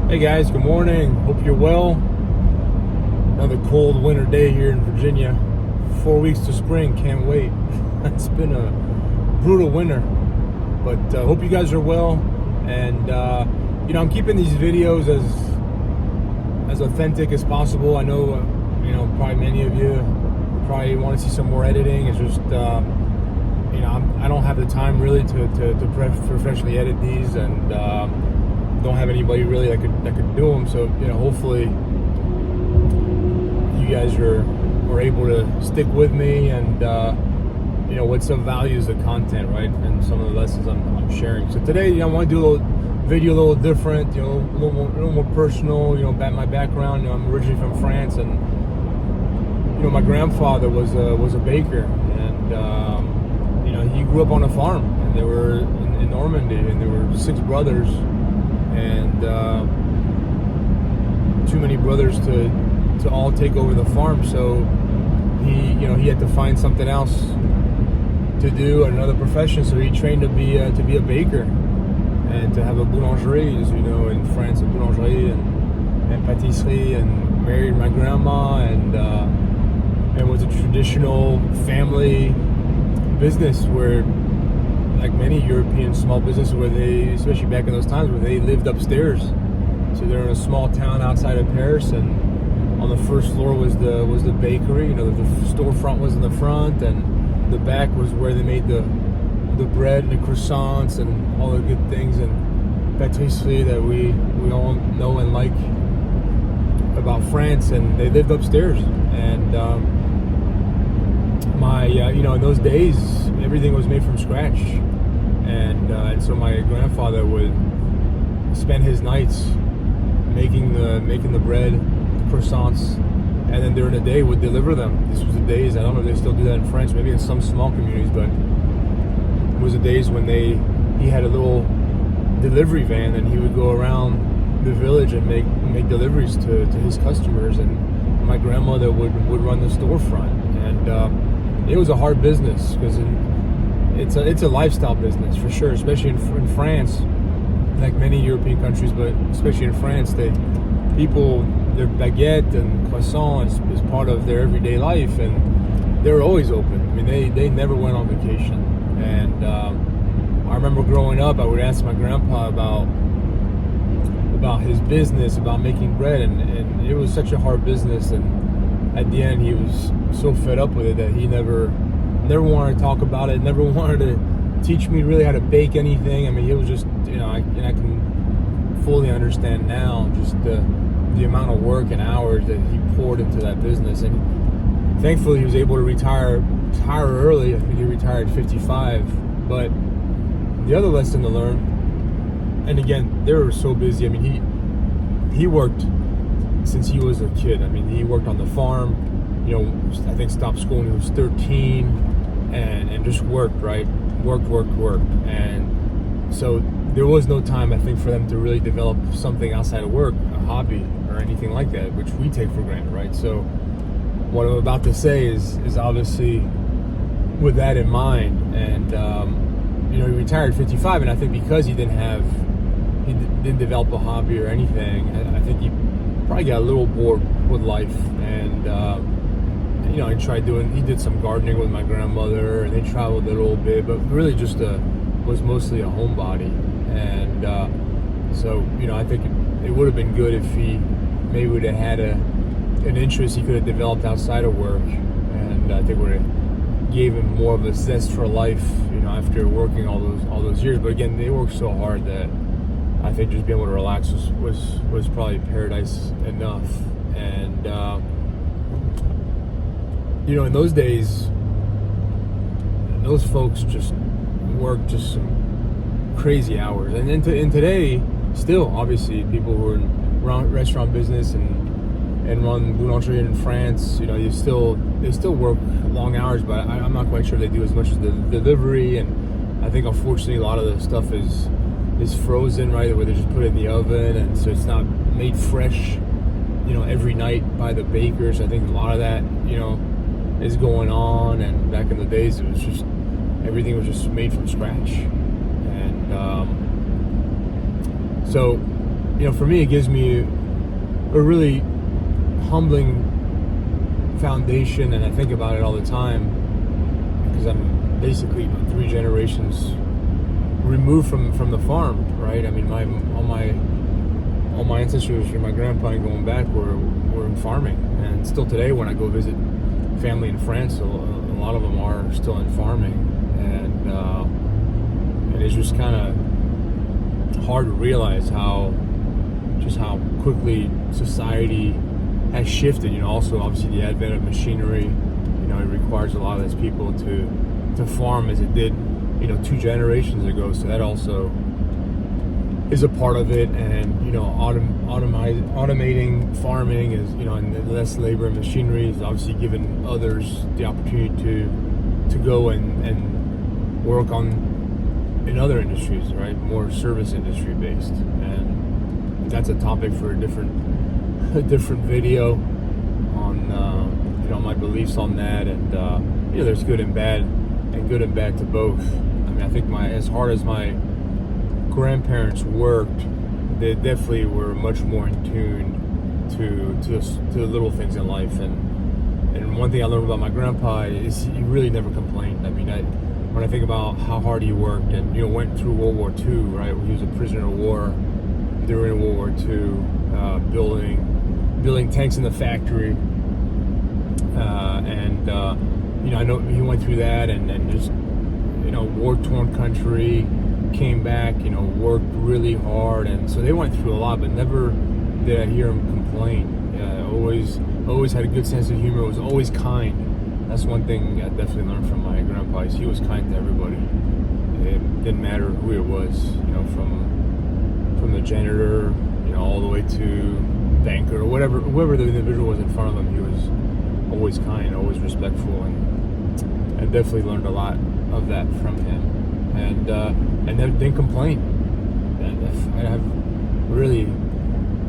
Hey guys, good morning. Hope you're well. Another cold winter day here in Virginia. 4 weeks to spring, can't wait. It's been a brutal winter, but hope you guys are well. And I'm keeping these videos as authentic as possible. I know, probably many of you probably want to see some more editing. It's just, I don't have the time really to professionally edit these, and don't have anybody really that could do them. So hopefully you guys are able to stick with me, and with some values of content, right, and some of the lessons I'm sharing. So today, I want to do a little video, a little different, a little more personal. About my background. I'm originally from France, and my grandfather was a baker, and he grew up on a farm, and they were in Normandy, and there were 6 brothers. And too many brothers to all take over the farm, so he had to find something else to do, another profession. So he trained to be a baker and to have a boulangerie, as you know, in France, a boulangerie and pâtisserie, and married my grandma, and it was a traditional family business where, like many European small businesses, where they, especially back in those times, where they lived upstairs. So they're in a small town outside of Paris, and on the first floor was the bakery. The storefront was in the front, and the back was where they made the bread and the croissants and all the good things and pâtisserie that we all know and like about France. And they lived upstairs, and in those days, everything was made from scratch, and so my grandfather would spend his nights making the bread, croissants, and then during the day would deliver them. This was the days, I don't know if they still do that in France, maybe in some small communities, but it was the days when he had a little delivery van, and he would go around the village and make deliveries to his customers, and my grandmother would run the storefront. And it was a hard business, because it's a lifestyle business for sure, especially in France, like many European countries, but especially in France, their baguette and croissant is part of their everyday life, and they're always open. I mean, they never went on vacation. And I remember growing up, I would ask my grandpa about his business, about making bread, and it was such a hard business, and at the end he was so fed up with it that he never wanted to talk about it, never wanted to teach me really how to bake anything. I mean, it was just, I can fully understand now just the amount of work and hours that he poured into that business. And thankfully he was able to retire early. I think he retired at 55. But the other lesson to learn, and again, they were so busy. I mean, he worked since he was a kid. I mean, he worked on the farm, I think stopped school when he was 13, and just worked, right? Worked. And so there was no time, I think, for them to really develop something outside of work, a hobby or anything like that, which we take for granted, right? So what I'm about to say is obviously with that in mind. And he retired at 55, and I think because he didn't develop a hobby or anything, I think he probably got a little bored with life. And he did some gardening with my grandmother, and they traveled a little bit, but really just was mostly a homebody. And so I think it would have been good if he maybe would have had an interest he could have developed outside of work, and I think would have gave him more of a zest for life, after working all those years. But again, they worked so hard that I think just being able to relax was probably paradise enough. And in those days, those folks just worked just some crazy hours. And then today, still, obviously, people who are in restaurant business and run boulangerie in France, they still work long hours, but I'm not quite sure they do as much as the delivery. And I think, unfortunately, a lot of the stuff is frozen, right, where they just put it in the oven, and so it's not made fresh, every night by the bakers. I think a lot of that, is going on. And back in the days, it was just everything was just made from scratch. And so for me, it gives me a really humbling foundation, and I think about it all the time because I'm basically 3 generations removed from the farm, right? I mean, all my ancestors from my grandpa and going back were in farming, and still today when I go visit family in France, a lot of them are still in farming, and it's just kind of hard to realize how quickly society has shifted. Also obviously the advent of machinery, it requires a lot of those people to farm as it did 2 generations ago, so that also is a part of it. And automating farming is and less labor and machinery is obviously giving others the opportunity to go and work in other industries, right? More service industry based, and that's a topic for a different video on my beliefs on that. And there's good and bad to both. I mean, I think as hard as my grandparents worked, they definitely were much more in tune to the little things in life. And one thing I learned about my grandpa is he really never complained. I mean, when I think about how hard he worked, and went through World War II, right? He was a prisoner of war during World War II, building tanks in the factory, and I know he went through that, and just war-torn country, came back, worked really hard, and so they went through a lot, but never did I hear him complain. Always had a good sense of humor. Was always kind. That's one thing I definitely learned from my grandpa. He was kind to everybody. It didn't matter who it was, from the janitor, all the way to banker or whoever the individual was in front of him. He was always kind, always respectful, and I definitely learned a lot of that from him. And then didn't complain. And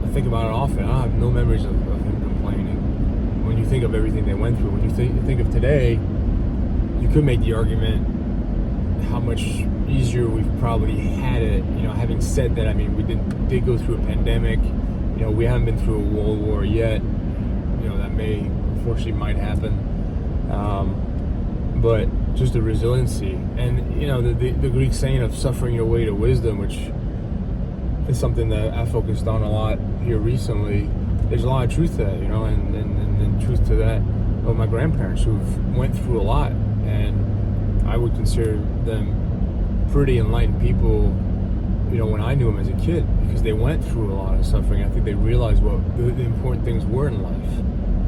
I think about it often. I have no memories of him complaining. When you think of everything they went through, when you think of today, you could make the argument how much easier we've probably had it. Having said that, I mean, we did go through a pandemic. We haven't been through a world war yet. That unfortunately might happen. But just the resiliency, and the Greek saying of suffering your way to wisdom, which is something that I focused on a lot here recently. There's a lot of truth to that, and truth to that of my grandparents who've went through a lot, and I would consider them pretty enlightened people, when I knew them as a kid, because they went through a lot of suffering. I think they realized what the important things were in life,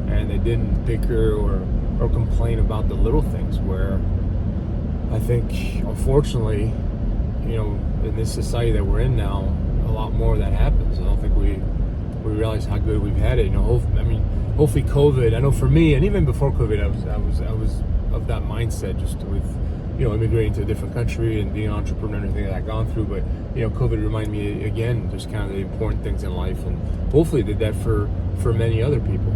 and they didn't bicker or complain about the little things, where I think, unfortunately, in this society that we're in now, a lot more of that happens. I don't think we realize how good we've had it. Hopefully COVID, I know for me, and even before COVID, I was of that mindset, just with, immigrating to a different country and being an entrepreneur and everything that I've gone through. But, COVID reminded me again, just kind of the important things in life, and hopefully did that for many other people.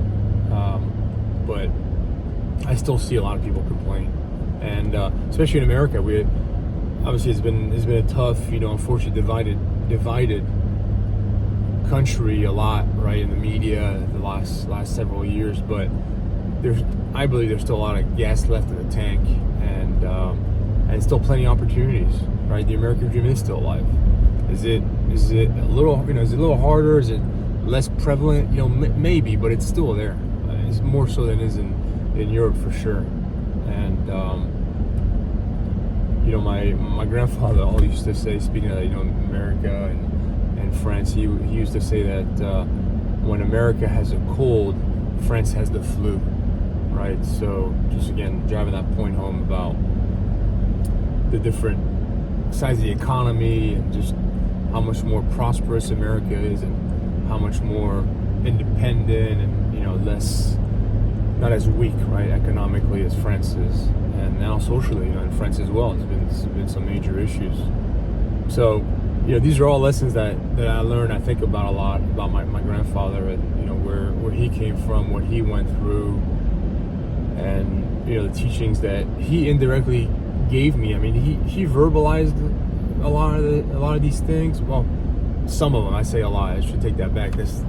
But I still see a lot of people complain, and especially in America, obviously it's been a tough, unfortunately divided country a lot, right, in the media the last several years. But I believe there's still a lot of gas left in the tank, and still plenty of opportunities, right? The American dream is still alive. Is it a little, is it a little harder? Is it less prevalent? Maybe, but it's still there. It's more so than it is in Europe for sure. And my grandfather always used to say, speaking of America and France, he used to say that when America has a cold, France has the flu, right? So just again driving that point home about the different sides of the economy, and just how much more prosperous America is, and how much more independent, and less, not as weak, right, economically as France is, and now socially, in France as well. There's been some major issues. So, these are all lessons that I learned. I think about a lot about my grandfather, and where he came from, what he went through, and the teachings that he indirectly gave me. I mean, he verbalized a lot of these things. Well, some of them. I say a lot. I should take that back. That's,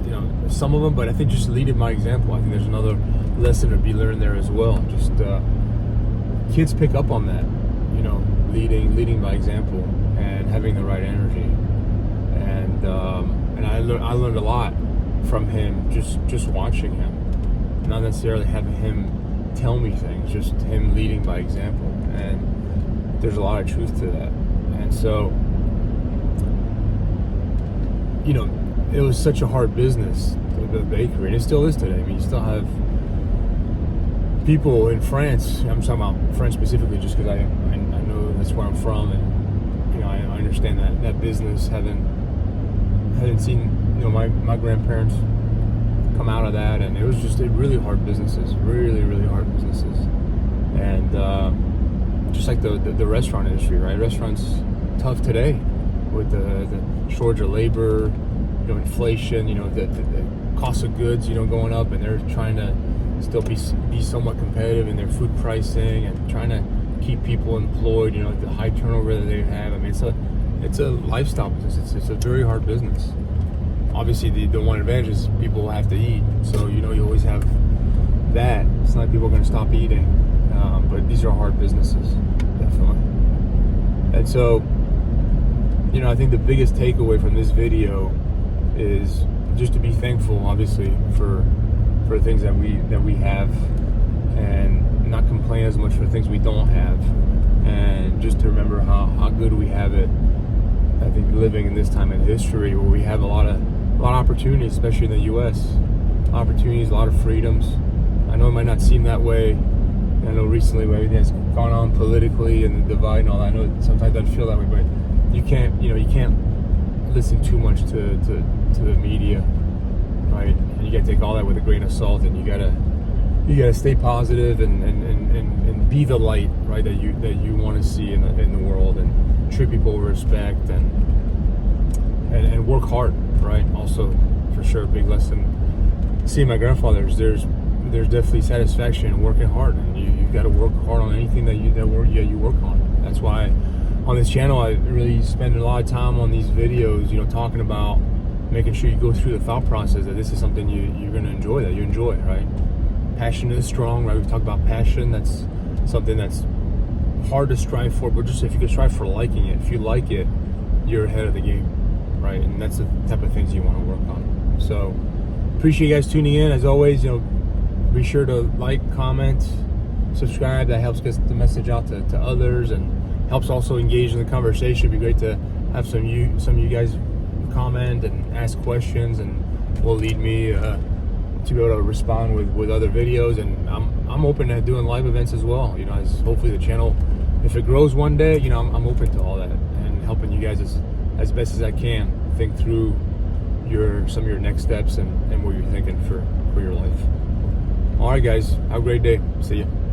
some of them, but I think just leading by example. I think there's another lesson to be learned there as well. Just kids pick up on that, leading by example and having the right energy. And I learned a lot from him just watching him, not necessarily having him tell me things, just him leading by example. And there's a lot of truth to that. And so, it was such a hard business, the bakery, and it still is today. I mean, you still have people in France. I'm talking about France specifically, just because I know that's where I'm from, and I understand that business. Hadn't seen my grandparents come out of that, and it was just really hard businesses, really hard businesses, and just like the restaurant industry, right? Restaurants tough today with the shortage of labor, inflation, the cost of goods, going up, and they're trying to still be somewhat competitive in their food pricing and trying to keep people employed, the high turnover that they have. I mean, it's a lifestyle business. It's a very hard business. Obviously, the one advantage is people have to eat, so you always have that. It's not like people are going to stop eating, but these are hard businesses, definitely. And so, I think the biggest takeaway from this video is just to be thankful, obviously, for things that we have, and not complain as much for things we don't have, and just to remember how good we have it. I think living in this time in history where we have a lot of opportunities, especially in the U.S., opportunities, a lot of freedoms. I know it might not seem that way. I know recently with everything that's gone on politically and the divide and all that, I know sometimes I feel that way, but you can't listen too much to the media, right? And you gotta take all that with a grain of salt, and you gotta stay positive and be the light, right, that you want to see in the world, and treat people with respect, and work hard, right? Also, for sure, a big lesson. Seeing my grandfather's, there's definitely satisfaction in working hard, and you got to work hard on anything that you work on. That's why on this channel I really spend a lot of time on these videos, talking about making sure you go through the thought process that this is something you're going to enjoy, that you enjoy, right? Passion is strong, right? We've talked about passion. That's something that's hard to strive for, but just if you can strive for liking it, if you like it, you're ahead of the game, right? And that's the type of things you want to work on. So appreciate you guys tuning in. As always, be sure to like, comment, subscribe. That helps get the message out to others, and helps also engage in the conversation. It'd be great to have some of you guys comment and ask questions, and will lead me to be able to respond with other videos. And I'm open to doing live events as well. As hopefully the channel, if it grows one day, I'm open to all that, and helping you guys as best as I can think through some of your next steps and what you're thinking for your life. All right, guys, have a great day. See you.